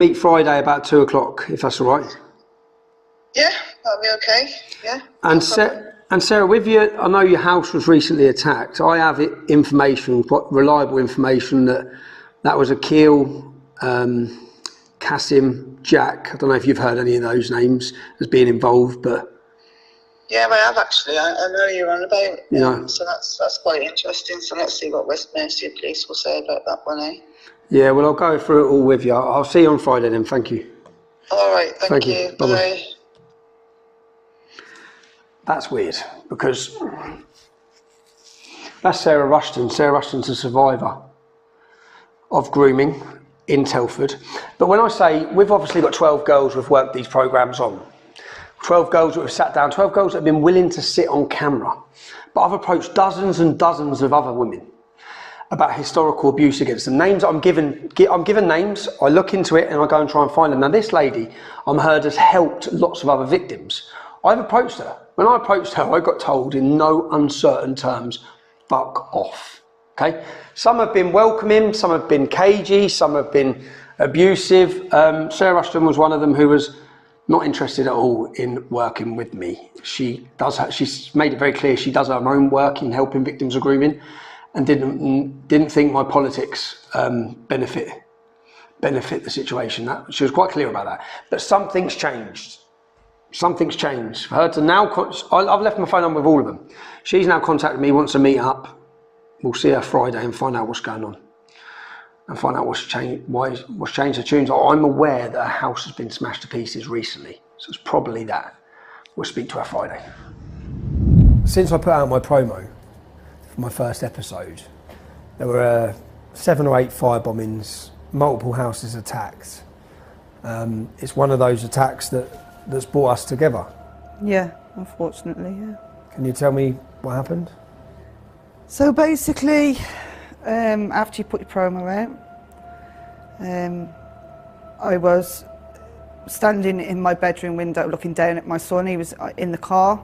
Meet Friday about 2 o'clock, if that's all right. Yeah, that'll be okay. Yeah. And Sarah, with you, I know your house was recently attacked. I have information, quite reliable information, that was Akil, Kasim, Jack. I don't know if you've heard any of those names as being involved, but yeah, I have actually. I know you're on about. Yeah. So that's quite interesting. So let's see what West Mercia Police will say about that one, eh? Yeah, well, I'll go through it all with you. I'll see you on Friday then. Thank you. All right. Thank you. Bye-bye. Bye. That's weird because that's Sarah Rushton. Sarah Rushton's a survivor of grooming in Telford. But when I say we've obviously got 12 girls we've worked these programmes on, 12 girls that have sat down, 12 girls that have been willing to sit on camera. But I've approached dozens and dozens of other women about historical abuse against them. Names I'm given names, I look into it and I go and try and find them. Now this lady, I'm heard, has helped lots of other victims. I've approached her. When I approached her, I got told in no uncertain terms, fuck off, okay? Some have been welcoming, some have been cagey, some have been abusive. Sarah Rushton was one of them who was not interested at all in working with me. She's made it very clear she does her own work in helping victims of grooming and didn't think my politics benefit the situation. She was quite clear about that. But something's changed. Something's changed. For her to now, I've left my phone number with all of them. She's now contacted me, wants to meet up. We'll see her Friday and find out what's going on. And find out what's changed her tunes. I'm aware that her house has been smashed to pieces recently. So it's probably that. We'll speak to her Friday. Since I put out my promo for my first episode, there were 7 or 8 firebombings, multiple houses attacked. It's one of those attacks that's brought us together. Yeah, unfortunately, yeah. Can you tell me what happened? So basically, after you put your promo out, I was standing in my bedroom window looking down at my son. He was in the car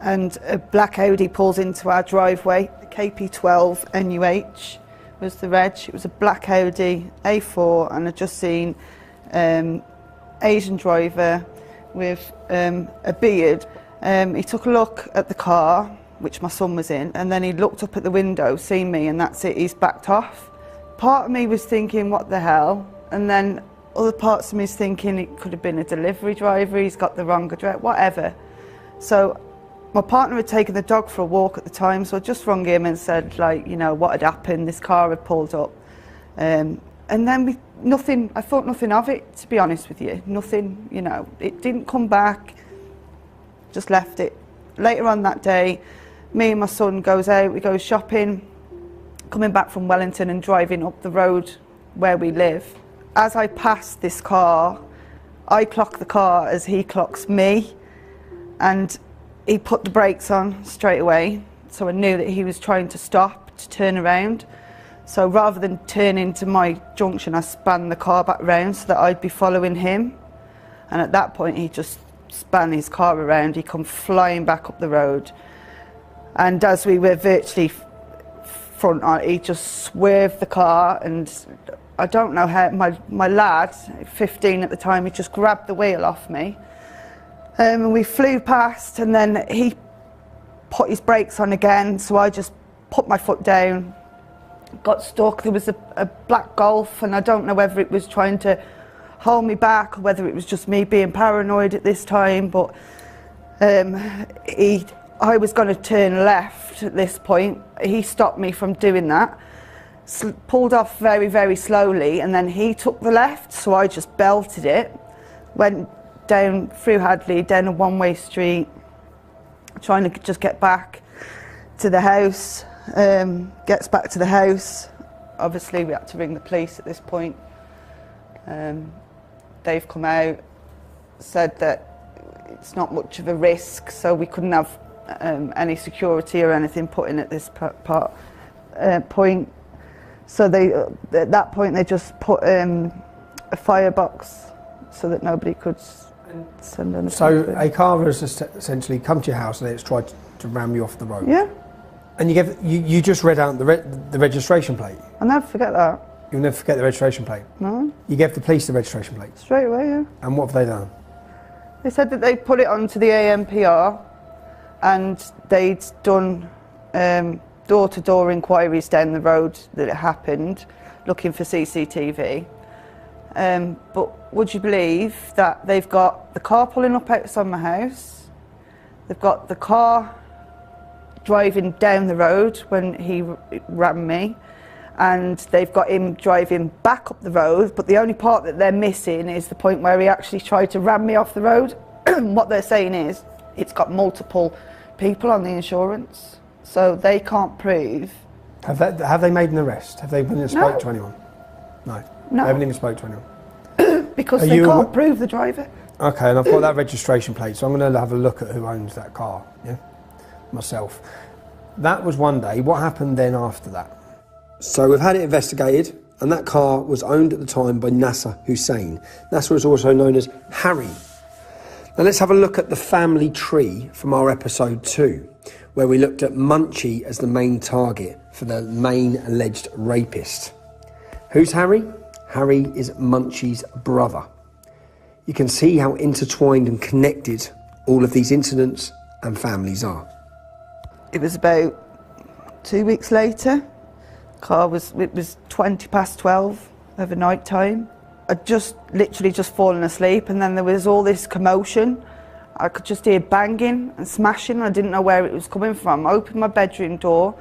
and a black Audi pulls into our driveway. KP12 NUH was the reg. It was a black Audi A4 and I'd just seen Asian driver with a beard. He took a look at the car, which my son was in, and then he looked up at the window, seen me, and that's it, he's backed off. Part of me was thinking, what the hell? And then other parts of me is thinking it could have been a delivery driver, he's got the wrong address, whatever. So my partner had taken the dog for a walk at the time, so I just rung him and said, like, you know, what had happened, this car had pulled up. And then I thought nothing of it, to be honest with you. Nothing, you know, it didn't come back, just left it. Later on that day, me and my son goes out, we go shopping, coming back from Wellington and driving up the road where we live. As I pass this car, I clock the car as he clocks me, and he put the brakes on straight away, so I knew that he was trying to stop, to turn around. So rather than turn into my junction, I span the car back round so that I'd be following him. And at that point, he just span his car around, he come flying back up the road. And as we were virtually front on, he just swerved the car, and I don't know how, my lad, 15 at the time, he just grabbed the wheel off me. And we flew past, and then he put his brakes on again, so I just put my foot down, got stuck. There was a black Golf, and I don't know whether it was trying to hold me back or whether it was just me being paranoid at this time, but I was going to turn left at this point. He stopped me from doing that, pulled off very, very slowly, and then he took the left, so I just belted it, went down through Hadley, down a one-way street, trying to just get back to the house. Gets back to the house. Obviously, we had to ring the police at this point. They've come out, said that it's not much of a risk, so we couldn't have any security or anything put in at this point. So at that point, they just put a firebox so that nobody could send anything. So a car has essentially come to your house and it's tried to ram you off the road? Yeah. And you just read out the registration plate? I'll never forget that. You'll never forget the registration plate? No. You gave the police the registration plate? Straight away, yeah. And what have they done? They said that they put it onto the AMPR and they'd done door-to-door inquiries down the road that it happened, looking for CCTV. But would you believe that they've got the car pulling up outside my house, they've got the car driving down the road when he rammed me, and they've got him driving back up the road, but the only part that they're missing is the point where he actually tried to ram me off the road. What they're saying is it's got multiple people on the insurance, so they can't prove. Have they made an arrest? Have they been and spoke to anyone? No. No. They haven't even spoke to anyone? Because they can't prove the driver. Okay, and I've got that registration plate, so I'm going to have a look at who owns that car, yeah? Myself. That was one day. What happened then after that? So we've had it investigated, and that car was owned at the time by Nasser Hussein. Nasser is also known as Harry. Now let's have a look at the family tree from our episode 2, where we looked at Munchie as the main target for the main alleged rapist. Who's Harry? Harry is Munchie's brother. You can see how intertwined and connected all of these incidents and families are. It was about 2 weeks later. It was 20 past 12 over night time. I'd literally just fallen asleep, and then there was all this commotion. I could just hear banging and smashing. I didn't know where it was coming from. I opened my bedroom door.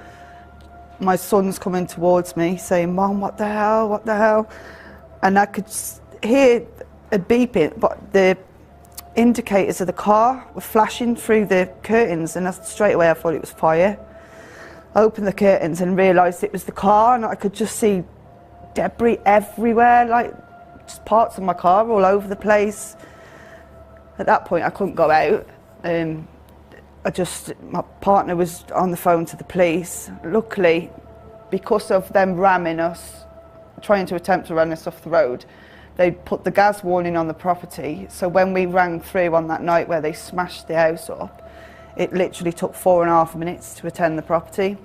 My son's coming towards me saying, "Mom, what the hell, what the hell?" And I could hear a beeping, but the indicators of the car were flashing through the curtains, and straight away I thought it was fire. I opened the curtains and realised it was the car, and I could just see debris everywhere, like just parts of my car all over the place. At that point I couldn't go out. My partner was on the phone to the police. Luckily, because of them ramming us, trying to attempt to run us off the road, they put the gas warning on the property. So when we rang through on that night where they smashed the house up, it literally took 4.5 minutes to attend the property.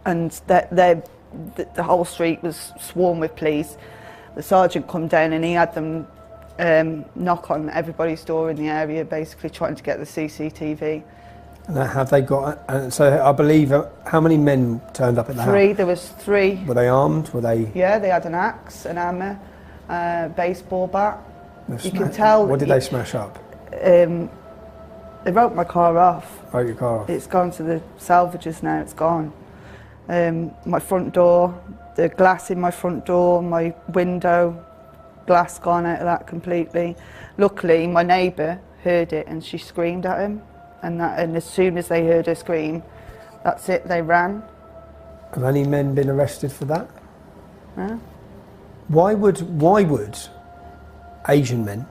And the whole street was swarmed with police. The sergeant come down and he had them knock on everybody's door in the area, basically trying to get the CCTV. And have they got, so I believe, how many men turned up at the house? 3, there was 3. Were they armed? Were they? Yeah, they had an axe, an hammer, baseball bat. You can tell. What did they smash up? They wrote my car off. Wrote your car off? It's gone to the salvages now, it's gone. My front door, the glass in my front door, my window, glass gone out of that completely. Luckily, my neighbour heard it and she screamed at him. And as soon as they heard her scream, that's it, they ran. Have any men been arrested for that? No. Why would Asian men,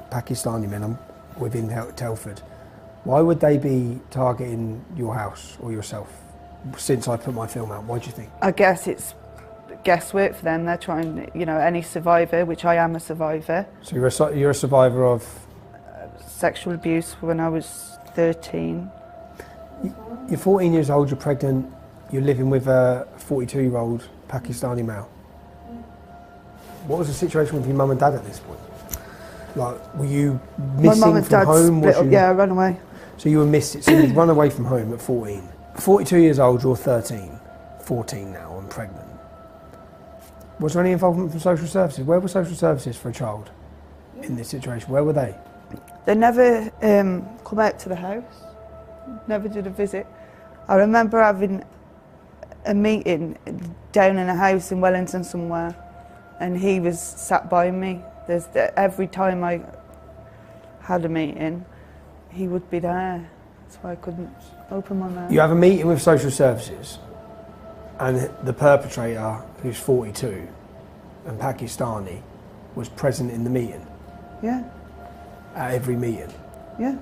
Pakistani men within Telford, why would they be targeting your house or yourself since I put my film out? Why do you think? I guess it's guesswork for them. They're trying, any survivor, which I am a survivor. So you're a survivor of? Sexual abuse when I was 13. You're 14 years old, you're pregnant, you're living with a 42-year-old Pakistani male. What was the situation with your mum and dad at this point? Like, were you missing from home? Yeah, I ran away. So you were missing, so you'd run away from home at 14. 42 years old, you're 13, 14 now, and pregnant. Was there any involvement from social services? Where were social services for a child in this situation? Where were they? They never come out to the house, never did a visit. I remember having a meeting down in a house in Wellington somewhere, and he was sat by me. Every time I had a meeting, he would be there, so I couldn't open my mouth. You have a meeting with social services, and the perpetrator, who's 42 and Pakistani, was present in the meeting? Yeah. At every meeting? Yeah.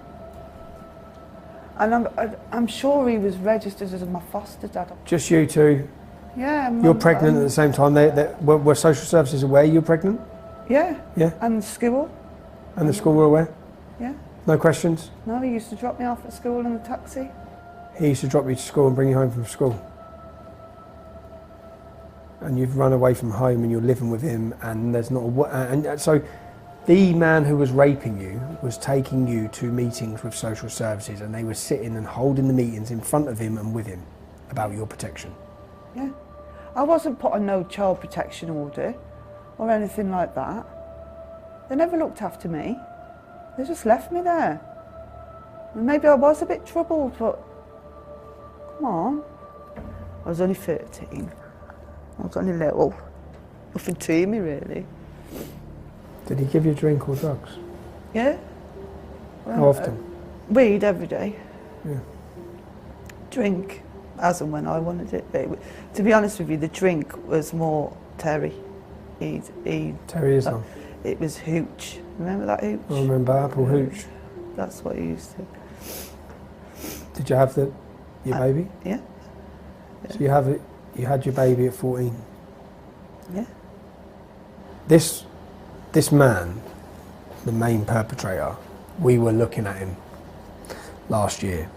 And I'm sure he was registered as my foster dad. Just you two? Yeah. You're pregnant at the same time. Were social services aware you were pregnant? Yeah. Yeah. And the school. And the school were aware? Yeah. No questions? No, he used to drop me off at school in the taxi. He used to drop you to school and bring you home from school? And you've run away from home and you're living with him, and there's not a... And so the man who was raping you was taking you to meetings with social services, and they were sitting and holding the meetings in front of him and with him about your protection? Yeah. I wasn't put on no child protection order or anything like that. They never looked after me. They just left me there. And maybe I was a bit troubled, but come on. I was only 13. I was only little. Nothing to me, really. Did he give you a drink or drugs? Yeah. Well, How often? Weed every day. Yeah. Drink as and when I wanted it. But to be honest with you, the drink was more Terry. Terry is on. It was hooch. Remember that hooch? I remember apple hooch. That's what he used to. Did you have your baby? Yeah. So you had your baby at 14? Yeah. This man, the main perpetrator, we were looking at him last year.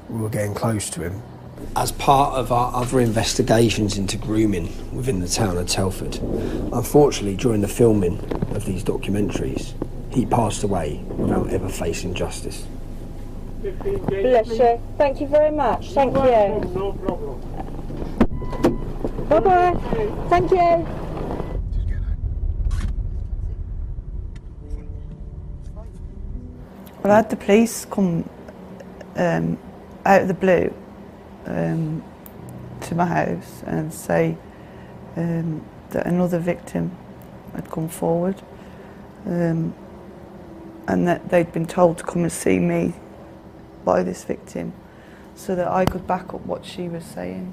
We were getting close to him. As part of our other investigations into grooming within the town of Telford, unfortunately during the filming of these documentaries, he passed away without ever facing justice. Bless you. Thank you very much. Thank you. No problem. Bye-bye. Thank you. Well, I had the police come out of the blue to my house and say that another victim had come forward and that they'd been told to come and see me by this victim so that I could back up what she was saying.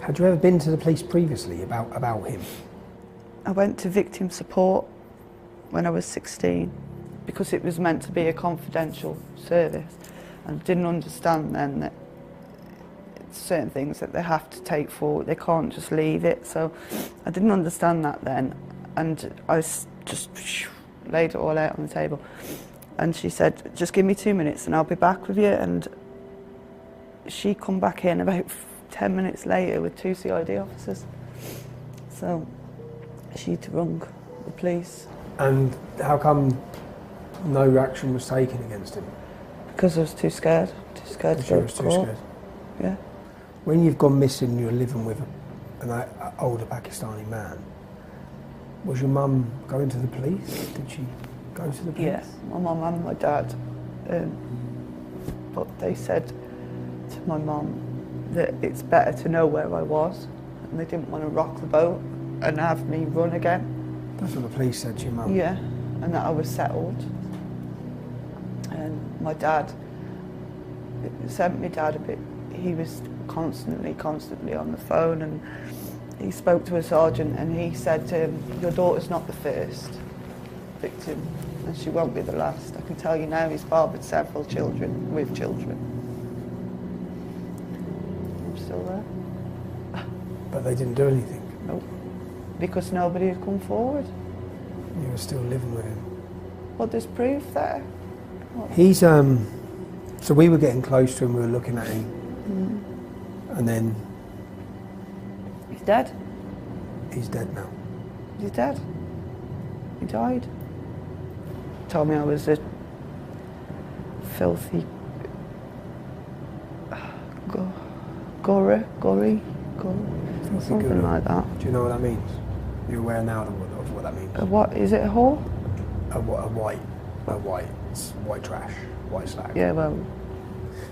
Had you ever been to the police previously about him? I went to victim support when I was 16 because it was meant to be a confidential service, and I didn't understand then that it's certain things that they have to take forward, they can't just leave it. So I didn't understand that then, and I just laid it all out on the table, and she said, just give me 2 minutes and I'll be back with you. And she come back in about 10 minutes later with 2 CID officers. So she'd rung the police. And how come no action was taken against him? Because I was too scared to go to court. Too scared? Yeah. When you've gone missing, you're living with an older Pakistani man. Was your mum going to the police? Did she go to the police? Yeah, my mum and my dad. But they said to my mum that it's better to know where I was, and they didn't want to rock the boat and have me run again. That's what the police said to your mum? Yeah, and that I was settled. And my dad, it sent my dad a bit, he was constantly on the phone, and he spoke to a sergeant and he said to him, your daughter's not the first victim and she won't be the last. I can tell you now he's fathered several children with children. I'm still there. But they didn't do anything? Nope. Because nobody had come forward. You were still living with him? Well, there's proof there. What? He's, so we were getting close to him, we were looking at him, and then... He's dead. He's dead now. He's dead. He died. Told me I was a filthy gory, something like that. Do you know what that means? You're aware now of what that means? What is it? A whore? White trash, white slag. Yeah, well.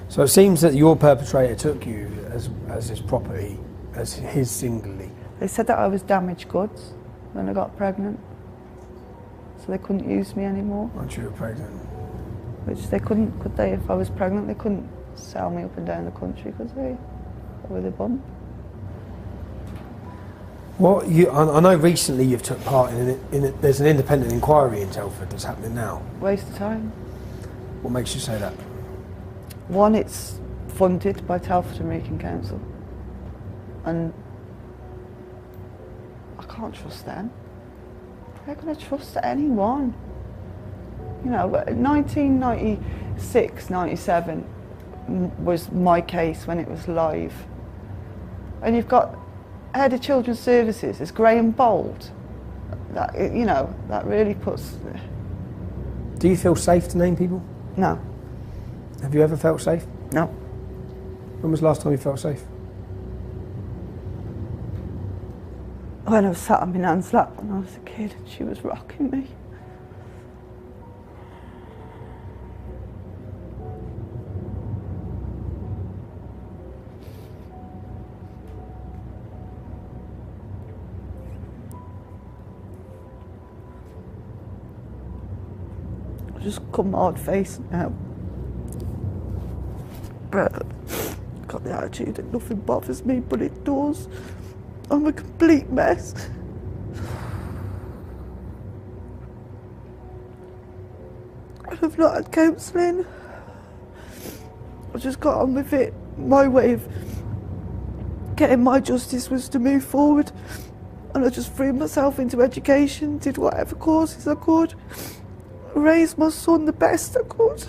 So it seems that your perpetrator took you as his property, as his singly. They said that I was damaged goods when I got pregnant, so they couldn't use me anymore. Once you were pregnant. Which they couldn't, could they? If I was pregnant, they couldn't sell me up and down the country, could they? With a bum. What I know recently you've took part in there's an independent inquiry in Telford that's happening now. Waste of time. What makes you say that? One, it's funded by Telford and Wrekin Council, and I can't trust them. How can I trust anyone? You know, 1996, 97 was my case when it was live. And you've got head of children's services, it's Graham Bold. That, you know, that really puts... Do you feel safe to name people? No. Have you ever felt safe? No. When was the last time you felt safe? When I was sat on my nan's lap when I was a kid and she was rocking me. I just come hard faced now. But I've got the attitude that nothing bothers me, but it does. I'm a complete mess. And I've not had counselling. I just got on with it. My way of getting my justice was to move forward. And I just threw myself into education, did whatever courses I could, raised my son the best I could.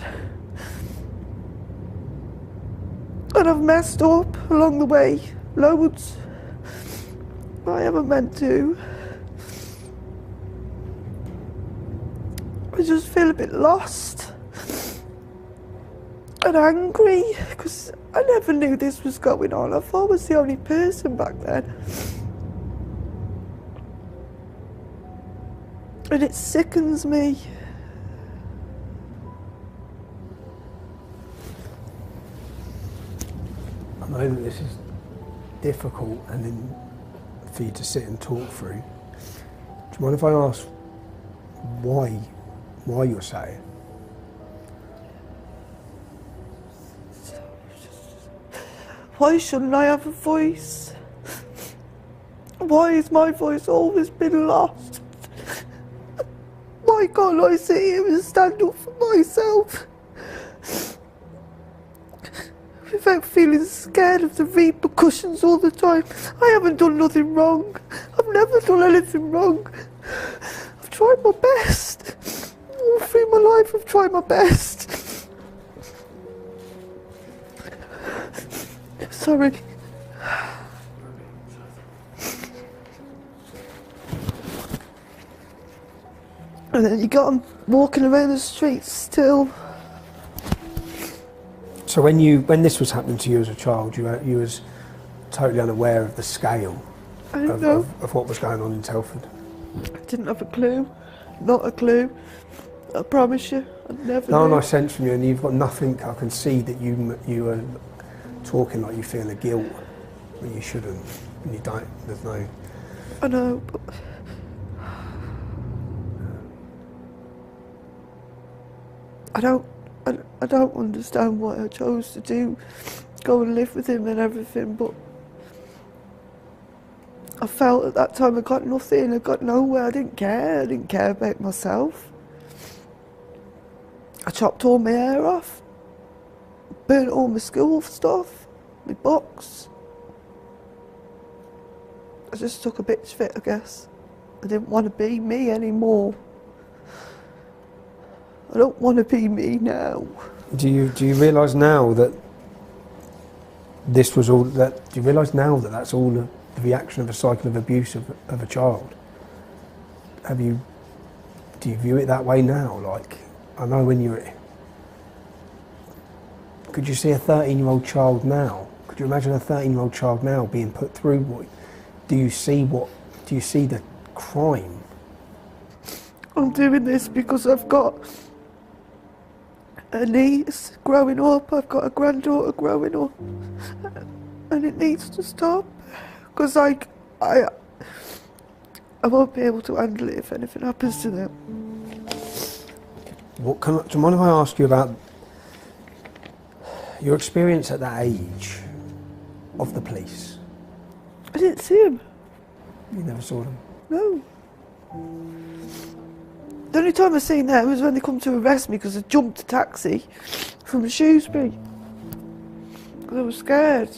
And I've messed up along the way, loads. I haven't meant to. I just feel a bit lost and angry because I never knew this was going on. I thought I was the only person back then. And it sickens me. I know that this is difficult and then for you to sit and talk through. Do you mind if I ask why you're saying? Why shouldn't I have a voice? Why has my voice always been lost? Why can't I sit here and stand up for myself without feeling scared of the repercussions all the time? I haven't done nothing wrong. I've never done anything wrong. I've tried my best. All through my life I've tried my best. Sorry. And then you got them walking around the streets still. So when this was happening to you as a child, you was totally unaware of the scale of what was going on in Telford? I didn't have a clue. Not a clue. I promise you, I never No, knew. I sense from you, and you've got nothing. I can see that you are talking like you feel a guilt when you shouldn't, and you don't. There's no. I know, but I don't understand why I chose to go and live with him and everything, but I felt at that time I got nothing, I got nowhere. I didn't care about myself. I chopped all my hair off, burnt all my school stuff, my books. I just took a bitch fit, I guess. I didn't want to be me anymore. I don't want to be me now. Do you realise now that this was all that? Do you realise now that that's all the reaction of a cycle of abuse of a child? Do you view it that way now? Like, I know when you're... Could you see a 13-year-old child now? Could you imagine a 13-year-old child now being put through what? Do you see the crime? I'm doing this because I've got a niece growing up, I've got a granddaughter growing up, and it needs to stop because I won't be able to handle it if anything happens to them. Do you mind if I ask you about your experience at that age of the police? I didn't see him. You never saw them? No. The only time I seen them was when they come to arrest me because I jumped a taxi from Shrewsbury. I was scared.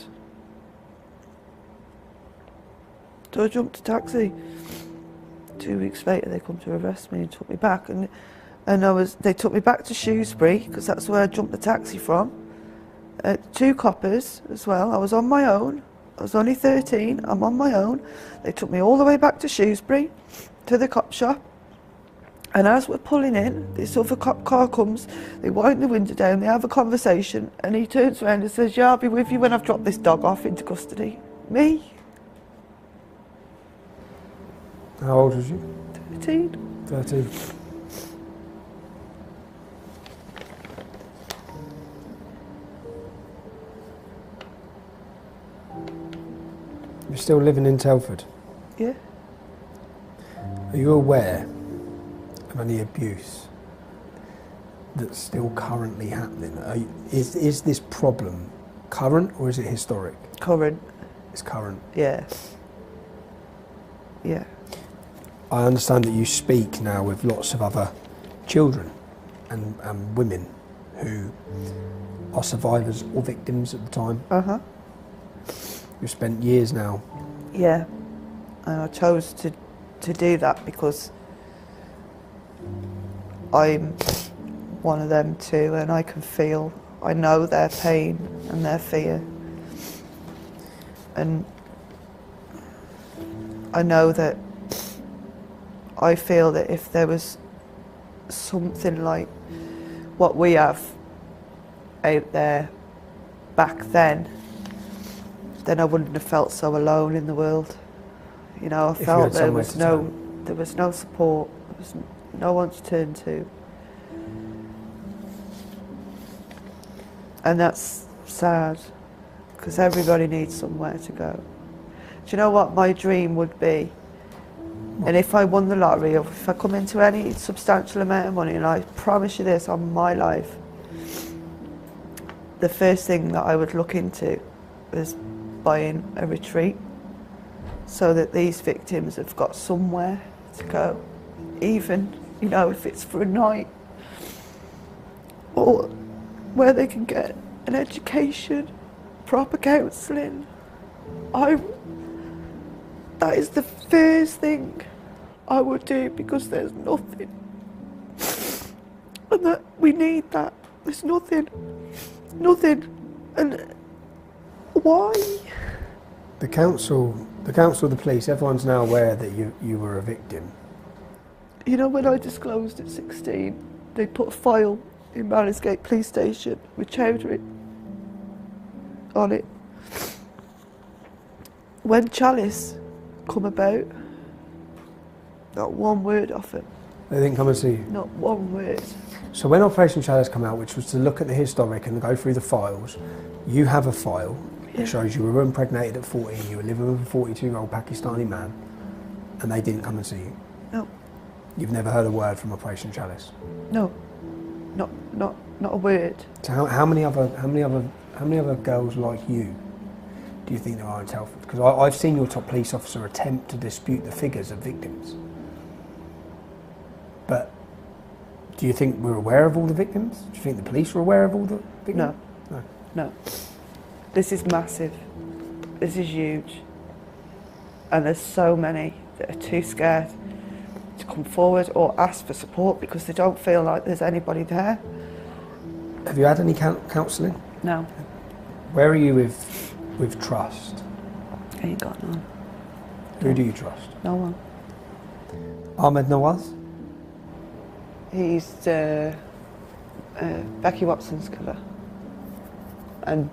So I jumped a taxi. 2 weeks later they come to arrest me and took me back, and And they took me back to Shrewsbury, because that's where I jumped the taxi from. 2 coppers as well. I was on my own. I was only 13, I'm on my own. They took me all the way back to Shrewsbury, to the cop shop. And as we're pulling in, this other cop car comes, they wind the window down, they have a conversation, and he turns around and says, yeah, I'll be with you when I've dropped this dog off into custody. Me? How old was you? 13. 13. You're still living in Telford? Yeah. Are you aware of any abuse that's still currently happening? Is this problem current or is it historic? Current. It's current. Yeah. Yeah. I understand that you speak now with lots of other children and women who are survivors or victims at the time. Uh-huh. You've spent years now. Yeah. And I chose to do that because I'm one of them too, and I can feel, I know their pain and their fear. And I know that I feel that if there was something like what we have out there back then I wouldn't have felt so alone in the world. You know, I felt there was no support, there was no one to turn to. And that's sad, because everybody needs somewhere to go. Do you know what my dream would be? And if I won the lottery, or if I come into any substantial amount of money, and I promise you this on my life, the first thing that I would look into is buying a retreat, so that these victims have got somewhere to go, even, you know, if it's for a night, or where they can get an education, proper counselling. That is the first thing I would do, because there's nothing, and that we need that. There's nothing, and why? The council, the police, everyone's now aware that you were a victim. You know, when I disclosed at 16, they put a file in Marisgate police station with Chowdhury on it. When Chalice come about, not one word off him. They didn't come and see you? Not one word. So when Operation Chalice came out, which was to look at the historic and go through the files, you have a file that shows you were impregnated at 14, you were living with a 42-year-old Pakistani man, and they didn't come and see you? No. You've never heard a word from Operation Chalice? No. Not a word. So how many other girls like you do you think there are in Telford? Because I've seen your top police officer attempt to dispute the figures of victims. But do you think we're aware of all the victims? Do you think the police are aware of all the victims? No. This is massive. This is huge. And there's so many that are too scared to come forward or ask for support because they don't feel like there's anybody there. Have you had any counselling? No. Where are you with trust? I ain't got none. Who do you trust? No one. Ahmed Nawaz? He's Becky Watson's killer. And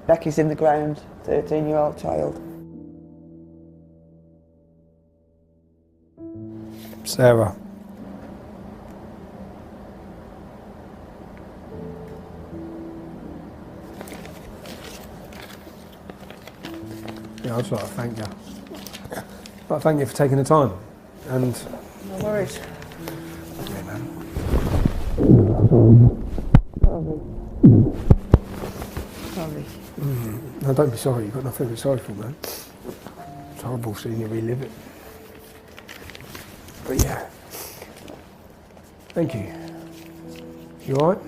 Becky's in the ground, 13-year-old child. Sarah. Yeah, I'd just like to thank you. I'd like to thank you for taking the time. And no worries. okay, man. Sorry. No, don't be sorry. You've got nothing to be sorry for, man. It's horrible seeing you relive it. But yeah. Thank you. You alright?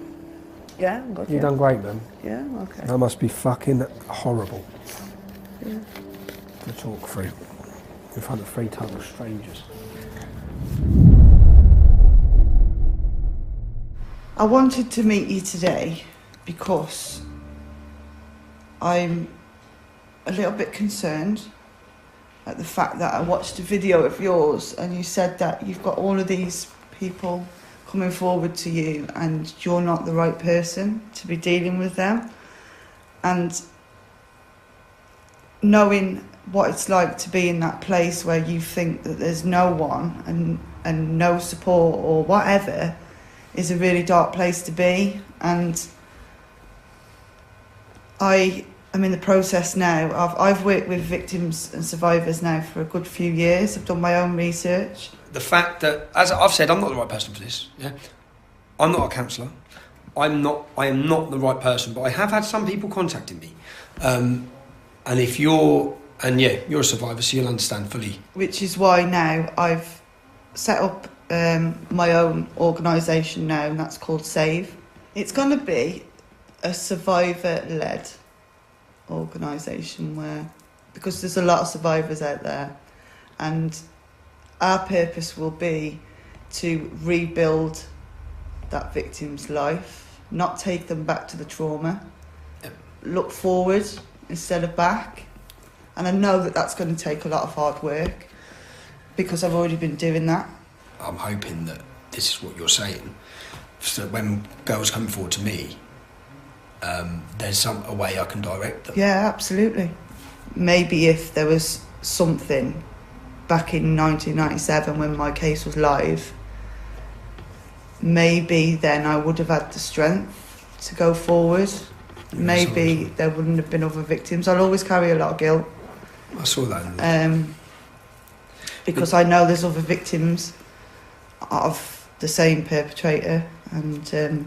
Yeah, I'm good. You've done great, man. Yeah, I'm okay. That must be fucking horrible. Yeah. To talk through in front of 3 total strangers. I wanted to meet you today because I'm a little bit concerned at the fact that I watched a video of yours and you said that you've got all of these people coming forward to you and you're not the right person to be dealing with them. And knowing what it's like to be in that place where you think that there's no one and no support or whatever is a really dark place to be. And I am in the process now. I've worked with victims and survivors now for a good few years. I've done my own research. The fact that, as I've said, I'm not the right person for this. Yeah, I'm not a counsellor. I am not the right person. But I have had some people contacting me, and if you're a survivor, so you'll understand fully. Which is why now I've set up my own organisation now, and that's called SAVE. It's going to be a survivor-led organisation because there's a lot of survivors out there, and our purpose will be to rebuild that victim's life, not take them back to the trauma, look forward instead of back. And I know that that's going to take a lot of hard work because I've already been doing that. I'm hoping that this is what you're saying, so when girls come forward to me, there's a way I can direct them. Yeah, absolutely. Maybe if there was something back in 1997 when my case was live, maybe then I would have had the strength to go forward. Maybe there wouldn't have been other victims. I'll always carry a lot of guilt. I saw that. Because I know there's other victims of the same perpetrator, and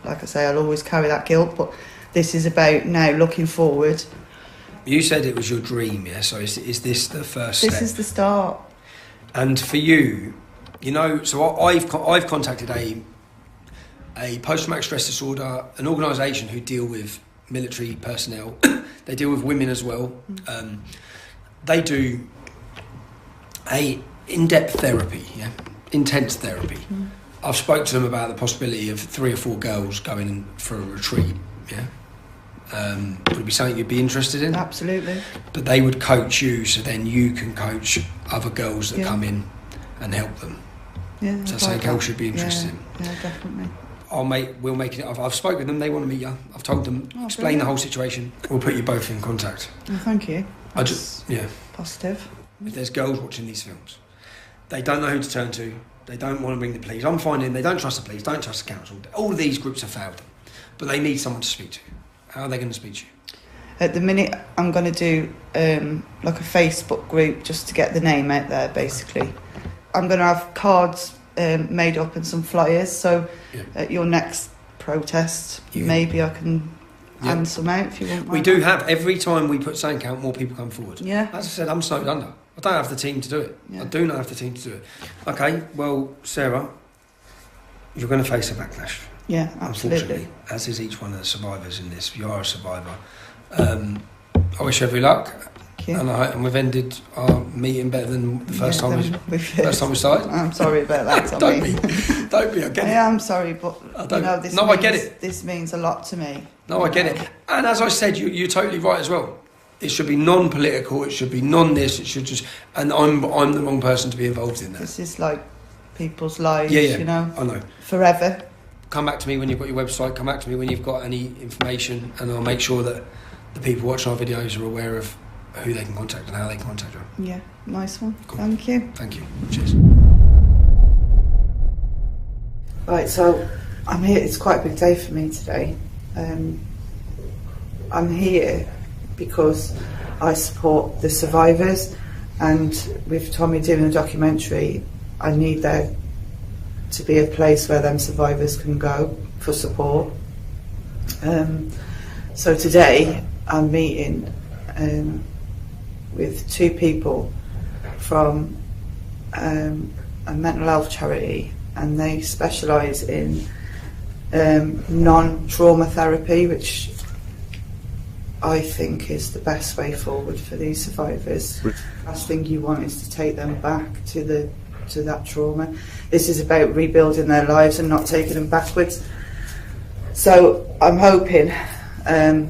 like I say, I'll always carry that guilt. But this is about now looking forward. You said it was your dream, yeah? So is this the first step? This is the start. And for you, you know, so I've contacted a post-traumatic stress disorder, an organisation who deal with military personnel. They deal with women as well. They do a in-depth therapy, yeah, intense therapy. I've spoke to them about the possibility of 3 or 4 girls going for a retreat, yeah. Would it be something you'd be interested in? Absolutely. But they would coach you, so then you can coach other girls that come in and help them. Yeah, so say girls should be interested in. Yeah, definitely. We'll make it. I've spoken with them. They want to meet you. I've told them, explain the whole situation. We'll put you both in contact. Well, thank you. That's positive. If there's girls watching these films, they don't know who to turn to. They don't want to ring the police. I'm finding they don't trust the police, don't trust the council. All of these groups have failed them, but they need someone to speak to. How are they going to speak to you? At the minute, I'm going to do like a Facebook group just to get the name out there, basically. I'm going to have cards made up and some flyers, so at your next protest, maybe I can hand some out if you want. We do have, every time we put something out, more people come forward. Yeah. As I said, I'm snowed under. I don't have the team to do it. Yeah. I do not have the team to do it. Okay, well, Sarah, you're going to face a backlash. Yeah, absolutely. Unfortunately, as is each one of the survivors in this. You are a survivor. I wish you every luck. And we've ended our meeting better than the first time we started. I'm sorry about that, Tommy. Don't be. I get it. I am sorry, but you know, I get it. This means a lot to me. No, I get it. And as I said, you're totally right as well. It should be non-political. It should be non-this. It should just. And I'm the wrong person to be involved in that. This is like people's lives. Yeah. You know. I know. Forever. Come back to me when you've got your website. Come back to me when you've got any information, and I'll make sure that the people watching our videos are aware of who they can contact and how they can contact you. Yeah, nice one. Cool. Thank you. Thank you. Cheers. Right, so I'm here. It's quite a big day for me today. I'm here because I support the survivors, and with Tommy doing a documentary, I need there to be a place where them survivors can go for support. So today I'm meeting with 2 people from a mental health charity, and they specialise in non-trauma therapy, which I think is the best way forward for these survivors. The last thing you want is to take them back to the to that trauma. This is about rebuilding their lives and not taking them backwards. So I'm hoping that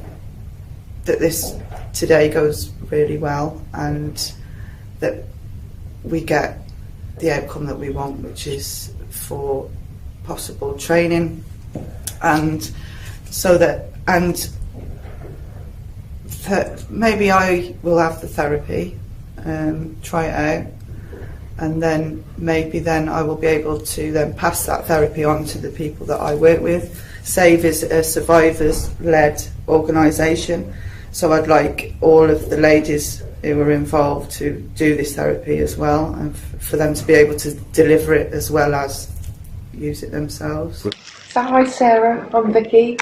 this today goes really well and that we get the outcome that we want, which is for possible training, and so that, and maybe I will have the therapy, try it out, and then maybe then I will be able to then pass that therapy on to the people that I work with. SAVE is a survivors-led organisation, so I'd like all of the ladies who are involved to do this therapy as well, and for them to be able to deliver it as well as use it themselves. So hi Sarah, I'm Vicky,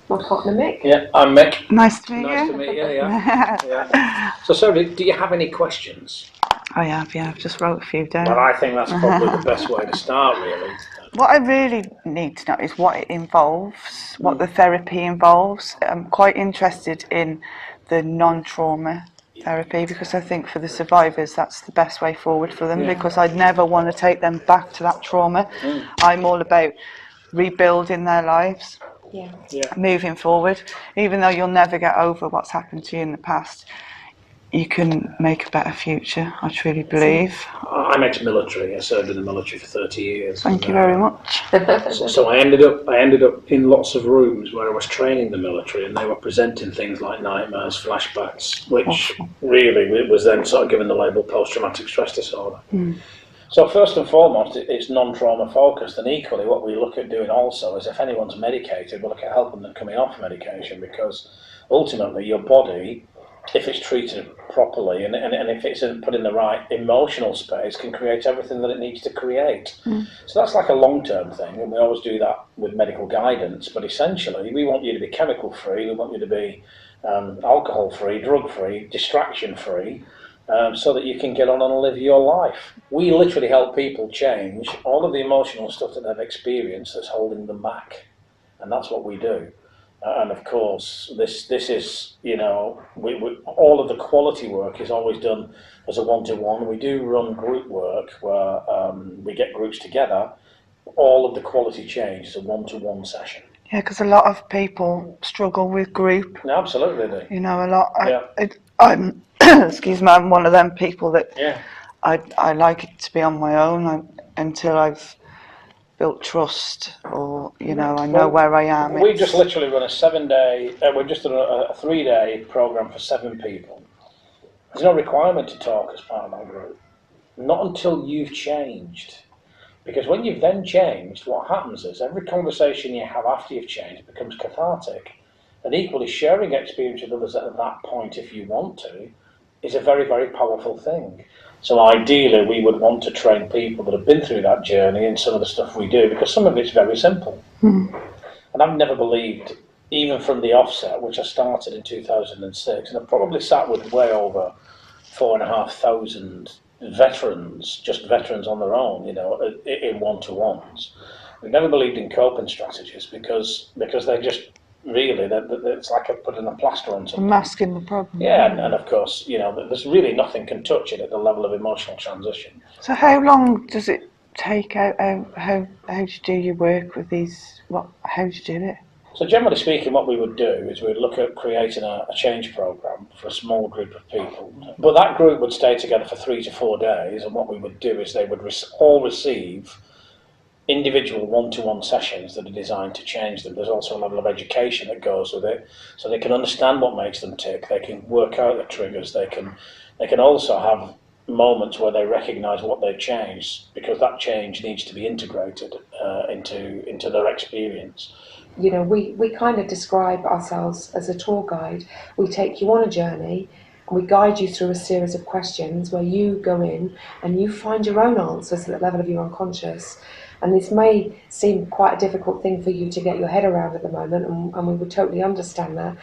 my partner Mick. Yeah, I'm Mick. Nice to meet you. Nice to meet you, yeah. So Sarah, do you have any questions? I have, yeah, I've just wrote a few down. Well, I think that's probably the best way to start, really. What I really need to know is what it involves, what the therapy involves. I'm quite interested in the non-trauma therapy, because I think for the survivors that's the best way forward for them, because I'd never want to take them back to that trauma. I'm all about rebuilding their lives, moving forward. Even though you'll never get over what's happened to you in the past, you can make a better future, I truly believe. I'm ex-military. I served in the military for 30 years. Thank you very much. So I ended up in lots of rooms where I was training the military, and they were presenting things like nightmares, flashbacks, which really it was then sort of given the label post-traumatic stress disorder. So first and foremost, it's non-trauma focused, and equally what we look at doing also is if anyone's medicated, we look at helping them coming off medication, because ultimately your body, if it's treated properly and if it's put in the right emotional space, can create everything that it needs to create. So that's like a long-term thing, and we always do that with medical guidance, but essentially we want you to be chemical free, we want you to be alcohol free, drug free, distraction free, so that you can get on and live your life. We literally help people change all of the emotional stuff that they've experienced that's holding them back, and that's what we do. And of course, this is, you know, all of the quality work is always done as a one-to-one. We do run group work where we get groups together. All of the quality change is a one-to-one session. Yeah, because a lot of people struggle with group. No, absolutely, they do. You know, a lot. I'm, excuse me, I'm one of them people that I like it to be on my own until I've built trust, or you know, I know where I am. We just literally run a 7-day. We've just done a 3-day program for 7 people. There's no requirement to talk as part of that group, not until you've changed. Because when you've then changed, what happens is every conversation you have after you've changed becomes cathartic, and equally sharing experience with others at that point, if you want to, is a very, very powerful thing. So ideally, we would want to train people that have been through that journey in some of the stuff we do, because some of it's very simple. And I've never believed, even from the offset, which I started in 2006, and I've probably sat with way over 4,500 veterans, just veterans on their own, you know, in one-to-ones. We've never believed in coping strategies because they just really, it's like putting a plaster on something. Masking the problem. Yeah, and of course, you know, there's really nothing can touch it at the level of emotional transition. So how long does it take out? How do you do your work with these? How do you do it? So generally speaking, what we would do is we'd look at creating a change program for a small group of people. But that group would stay together for 3 to 4 days, and what we would do is they would all receive individual one-to-one sessions that are designed to change them. There's also a level of education that goes with it, so they can understand what makes them tick, they can work out the triggers, they can also have moments where they recognise what they've changed, because that change needs to be integrated into their experience. You know, we kind of describe ourselves as a tour guide. We take you on a journey, and we guide you through a series of questions where you go in and you find your own answers at the level of your unconscious. And this may seem quite a difficult thing for you to get your head around at the moment, and we would totally understand that.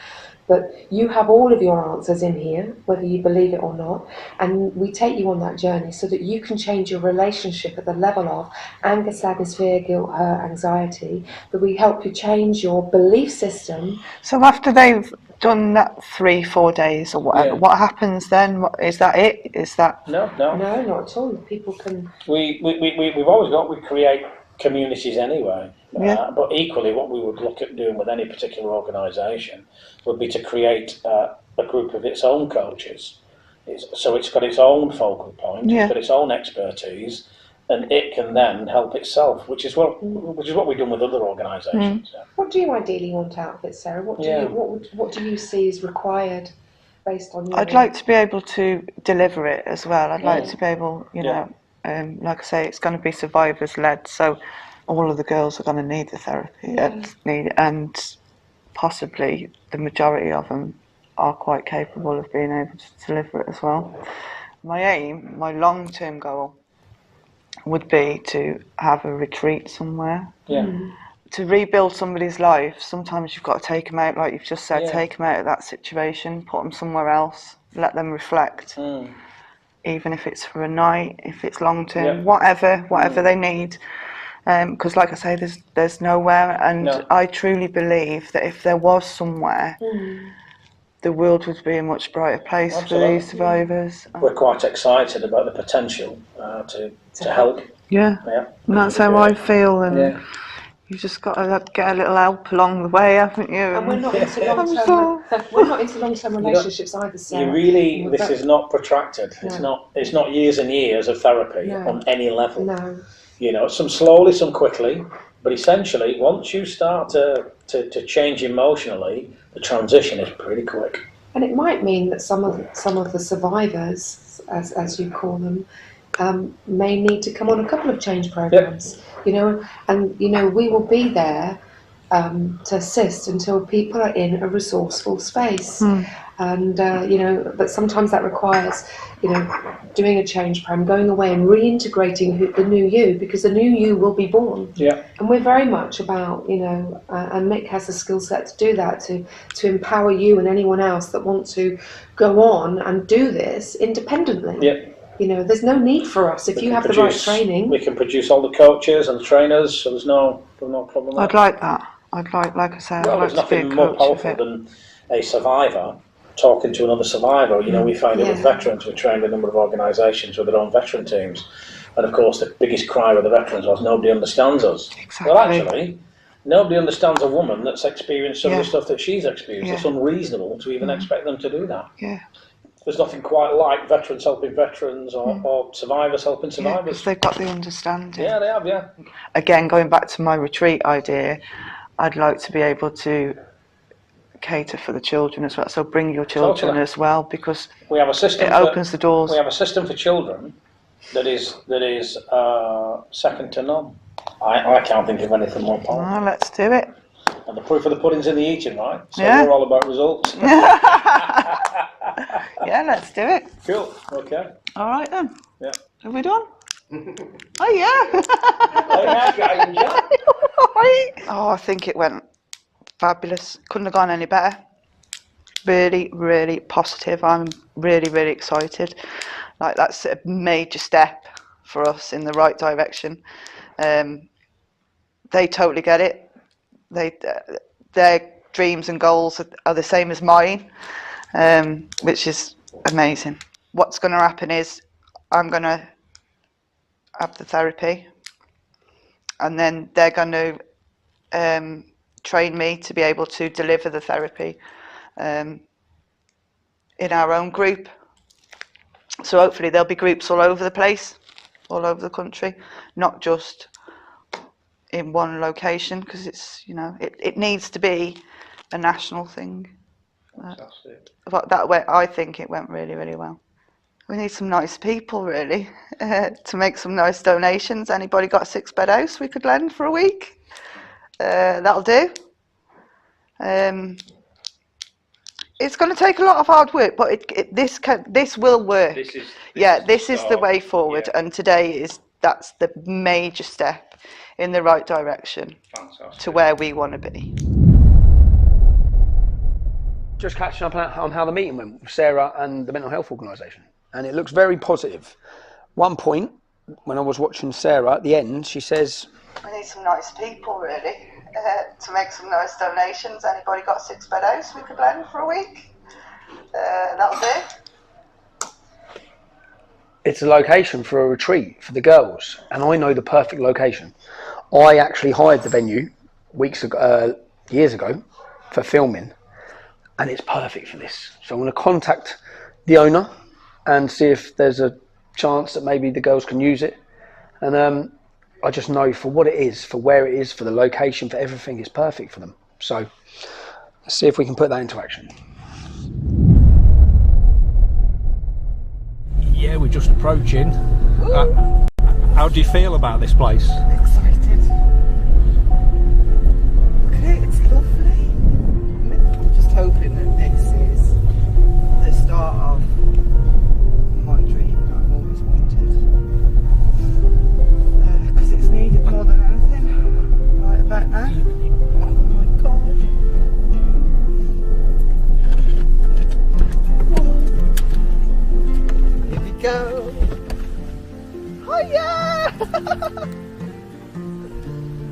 But you have all of your answers in here, whether you believe it or not, and we take you on that journey so that you can change your relationship at the level of anger, sadness, fear, guilt, hurt, anxiety, that we help you change your belief system. So after they've done that 3-4 days or whatever, what happens then? Is that it? Is that... No, No, not at all. People can... We've always we create communities anyway. But equally, what we would look at doing with any particular organisation would be to create a group of its own coaches. So it's got its own focal point, it's got its own expertise, and it can then help itself, which is what we've done with other organisations. What do you ideally want out of it, Sarah? What do you see is required based on your... I'd like to be able to deliver it as well. I'd like to be able, you know, like I say, it's going to be survivors led, so all of the girls are going to need the therapy, and possibly the majority of them are quite capable of being able to deliver it as well. My aim, my long-term goal, would be to have a retreat somewhere. To rebuild somebody's life, sometimes you've got to take them out, like you've just said, take them out of that situation, put them somewhere else, let them reflect. Even if it's for a night, if it's long-term, whatever they need. Because like I say, there's nowhere, and I truly believe that if there was somewhere, the world would be a much brighter place for these survivors. We're quite excited about the potential to help. And that's how I feel, and you've just got to get a little help along the way, haven't you? And we're not into long-term. We're not into long-term relationships either, Sarah. You really, this is not protracted. It's not years and years of therapy on any level. No. You know, some slowly, some quickly, but essentially, once you start to change emotionally, the transition is pretty quick. And it might mean that some of the survivors, as you call them, may need to come on a couple of change programs. You know, and you know we will be there to assist until people are in a resourceful space. And you know, but sometimes that requires, you know, doing a change program, going away and reintegrating the new you, because the new you will be born. And we're very much about, you know, and Mick has the skill set to do that, to empower you and anyone else that want to go on and do this independently. You know, there's no need for us if you have the right training. We can produce all the coaches and the trainers, so there's no problem. I'd like that. I'd like I say, I'd like there's to be a nothing more coach powerful than a survivor talking to another survivor. You know, we find it with veterans. We trained a number of organisations with their own veteran teams, and of course the biggest cry with the veterans was nobody understands us. Well, actually, nobody understands a woman that's experienced some of the stuff that she's experienced. It's unreasonable to even expect them to do that. There's nothing quite like veterans helping veterans or survivors helping survivors. Because they've got the understanding. Yeah, they have, Again, going back to my retreat idea, I'd like to be able to cater for the children as well. So bring your children as well, because we have a system. It opens the doors. We have a system for children that is second to none. I can't think of anything more powerful. Let's do it. And the proof of the pudding's in the eating, right? So we're all about results. Yeah, let's do it. Cool. Okay. All right then. Yeah. Are we done? Oh yeah. Oh, I think it went fabulous. Couldn't have gone any better. Really, really positive. I'm really, really excited. Like, that's a major step for us in the right direction. They totally get it. Their dreams and goals are the same as mine, which is amazing. What's going to happen is I'm going to have the therapy, and then they're going to train me to be able to deliver the therapy in our own group. So hopefully there'll be groups all over the place, all over the country, not just in one location, because it's, you know, it needs to be a national thing. But that way, I think it went really, really well. We need some nice people, really, to make some nice donations. Anybody got a 6-bed house we could lend for a week? That'll do. It's going to take a lot of hard work, but this will work. This is the way forward, and today that's the major step in the right direction to where we want to be. just catching up on how the meeting went with Sarah and the mental health organisation, and it looks very positive. One point, when I was watching Sarah at the end, she says, we need some nice people, really, to make some nice donations. Anybody got a 6-bed house we could lend for a week? That was it. it's a location for a retreat for the girls, and I know the perfect location. I actually hired the venue years ago for filming, and it's perfect for this. So I'm going to contact the owner and see if there's a chance that maybe the girls can use it. And I just know for what it is, for where it is, for the location, for everything, it's perfect for them. So let's see if we can put that into action. Yeah, we're just approaching. How do you feel about this place? Excited. Okay, it's lovely. I'm just hoping that this is the start of my dream that I've always wanted. Because it's needed more than anything right about now. Oh my god. Here we go. Oh yeah!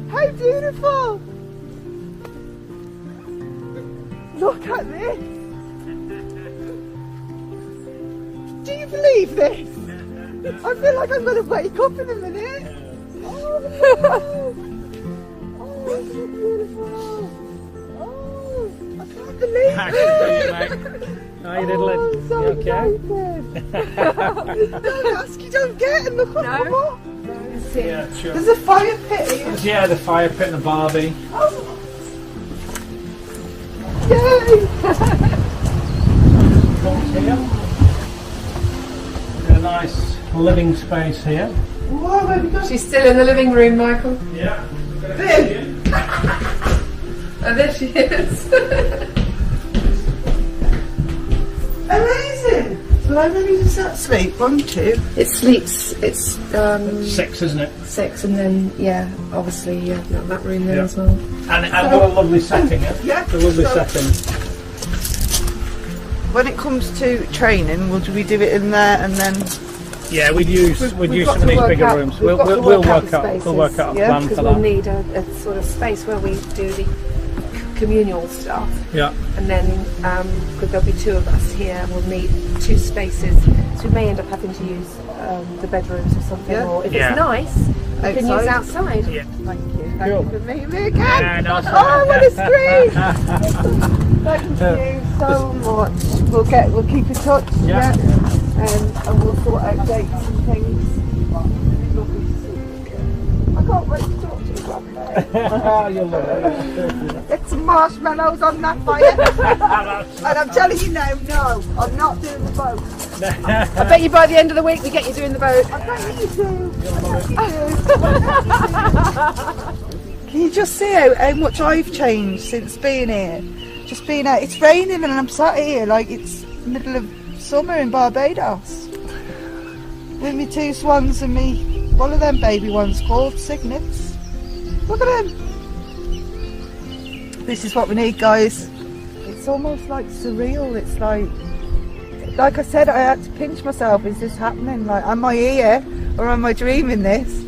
How beautiful! Look at this! Do you believe this? I feel like I'm going to wake up in a minute. Oh, oh, it's so beautiful! Oh, I can't believe it! How you diddling? Oh, I'm so You okay? excited! Don't ask, you don't get in the cup. No. Yeah, sure. There's a fire pit here. Yeah, the fire pit and the Barbie. Oh. Yay! Got a nice living space here. Whoa, where have we got? She's still in the living room, Michael. Yeah. Bim. Oh, there she is. Amazing! So how many does that sleep? 1, 2. It sleeps, it's 6, isn't it? 6, and then, yeah, obviously, that room there Yeah. as well. And what a lovely setting, yeah? Yeah. It's a lovely So- setting. When it comes to training, will we do it in there and then? Yeah, we'd use We've some of got these to work bigger out- rooms. we've got to We'll work out work the out spaces, a yeah, plan for Because we'll that. need a sort of space where we do the communal stuff. Yeah. And then, because there'll be 2 of us here, we'll need 2 spaces. So we may end up having to use the bedrooms or something, Yeah. or if Yeah. it's nice, we can use outside. Yeah. Thank you. Cool. Thank you for meeting me again. Yeah, nice Oh, one. what a street! Thank you so much. We'll keep in touch. Yeah. And we'll sort out dates and things. Lovely to see you again. I can't wait to talk to you one day. You'll love it. Get some marshmallows on that fire. And I'm telling you now, no, I'm not doing the boat. I bet you by the end of the week we get you doing the boat. I bet you do. I bet you do. Can you just see how much I've changed since being here? Just being out. It's raining and I'm sat here like it's middle of summer in Barbados. With me 2 swans and me, one of them baby ones called cygnets. Look at them. This is what we need, guys. It's almost like surreal. It's like I said, I had to pinch myself. Is this happening? Like, am I here or am I dreaming this?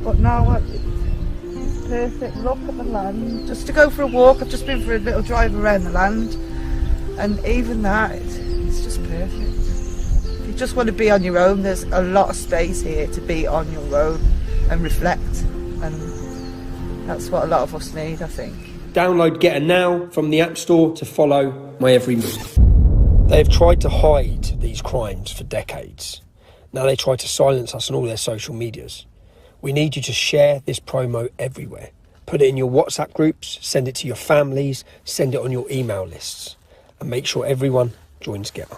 But now it's perfect. Look at the land. Just to go for a walk. I've just been for a little drive around the land, and even that, it's just perfect. If you just want to be on your own, there's a lot of space here to be on your own and reflect, and that's what a lot of us need, I think. Download Getter now from the App Store to follow my every move. They have tried to hide these crimes for decades. Now they try to silence us on all their social medias. We need you to share this promo everywhere. Put it in your WhatsApp groups, send it to your families, send it on your email lists, and make sure everyone joins Getter.